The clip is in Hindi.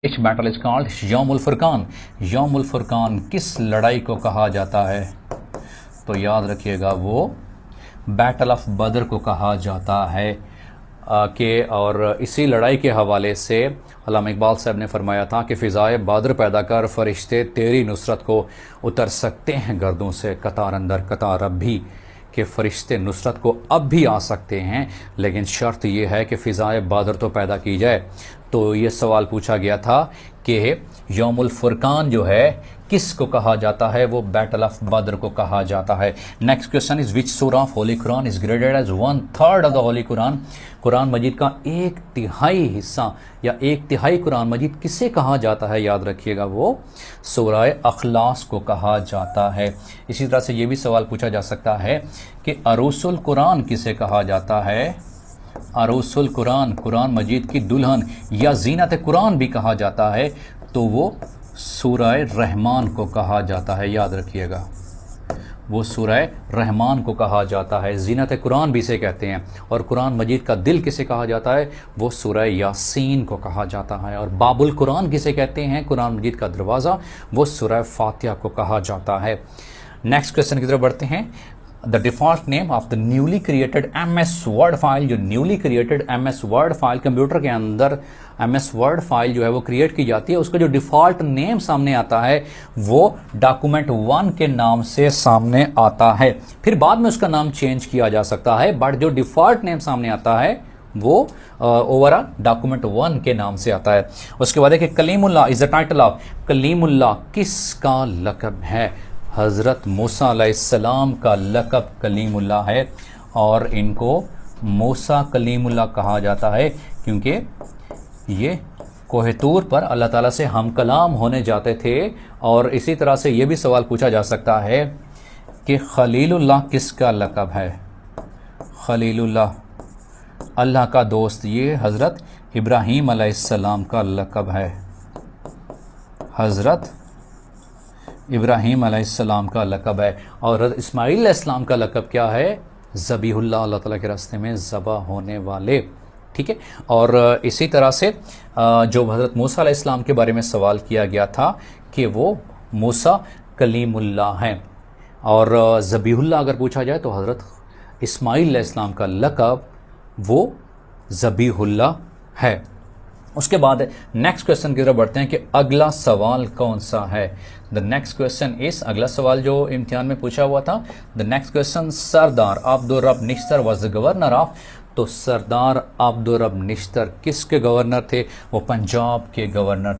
Which battle is called यौमुल Furqan? यौमुल Furqan किस लड़ाई को कहा जाता है? तो याद रखिएगा वो बैटल ऑफ बदर को कहा जाता है कि और इसी लड़ाई के हवाले से अल्लामा इकबाल साहब ने फरमाया था कि फ़िज़ाए बदर पैदा कर फ़रिश्ते तेरी नुसरत को उतर सकते हैं गर्दों से कतार अंदर कतार अब भी, कि फ़रिश्ते नुसरत को अब भी आ सकते हैं, लेकिन शर्त यह है कि फ़िज़ाए बदर तो पैदा की जाए। तो ये सवाल पूछा गया था कि यौमुल फुरकान जो है किस को कहा जाता है? वो बैटल ऑफ बदर को कहा जाता है। नेक्स्ट क्वेश्चन इज विच सूरा of holy Quran is graded as 1/3 of the holy Quran? Quran मजीद का 1/3 हिस्सा या 1/3 कुरान मजीद किसे कहा जाता है? याद रखिएगा वो सूरा अखलास को कहा जाता है। इसी तरह से ये भी सवाल पूछा जा सकता है कि अरूसुल कुरान किसे कहा जाता है? अरूसुल कुरान कुरान मजीद की दुल्हन या जीनत कुरान भी कहा जाता है, तो वो सूरह रहमान को कहा जाता है। याद रखिएगा वो सूरह रहमान को कहा जाता है। जीनत कुरान भी इसे कहते हैं। और कुरान मजीद का दिल किसे कहा जाता है? वो सूरह यासीन को कहा जाता है। और बाबुल कुरान किसे कहते हैं? कुरान मजीद का दरवाज़ा, वो सूरह फातिहा को कहा जाता है। नेक्स्ट क्वेश्चन की तरफ बढ़ते हैं। The default name of the newly created MS Word file, जो newly created MS Word file computer के अंदर MS वर्ड फाइल जो है वो क्रिएट की जाती है, उसका जो डिफ़ॉल्ट नेम सामने आता है वो document1 के नाम से सामने आता है। फिर बाद में उसका नाम चेंज किया जा सकता है, बट जो डिफ़ॉल्ट नेम सामने आता है वो ओवरऑल document1 के नाम से आता है। उसके बाद है कि Kalimullah is the title of, Kalimullah किसका लक़ब है? हज़रत मूसा अलैहिस्सलाम का लक़ब कलीमुल्लाह है। और इनको मूसा कलीमुल्लाह कहा जाता है क्योंकि ये कोह तूर पर अल्लाह ताला से हम कलाम होने जाते थे। और इसी तरह से ये भी सवाल पूछा जा सकता है कि खलीलुल्लाह किसका लक़ब है? खलीलुल्लाह अल्लाह का दोस्त, ये हज़रत इब्राहीम अलैहिस्सलाम का लक़ब है। हज़रत इब्राहीम अलैहिस्सलाम का लक़ब है। और हज़रत इस्माईल अलैहिस्सलाम का लक़ब क्या है? ज़बीहुल्लाह, अल्लाह ताला के रास्ते में ज़बा होने वाले। ठीक है। और इसी तरह से जो हज़रत मूसा अलैहिस्सलाम के बारे में सवाल किया गया था कि वो मूसा कलीमुल्लाह हैं। और ज़बीहुल्लाह अगर पूछा जाए तो हज़रत इस्माईल अलैहिस्सलाम का लक़ब वो ज़बीहुल्लाह है। उसके बाद नेक्स्ट क्वेश्चन की तरफ बढ़ते हैं कि अगला सवाल कौन सा है? द नेक्स्ट क्वेश्चन इस, अगला सवाल जो इम्तिहान में पूछा हुआ था, द नेक्स्ट क्वेश्चन सरदार अब्दुर रब Nishtar was the governor of. तो सरदार अब्दुर रब निश्तर किसके गवर्नर थे? वो पंजाब के गवर्नर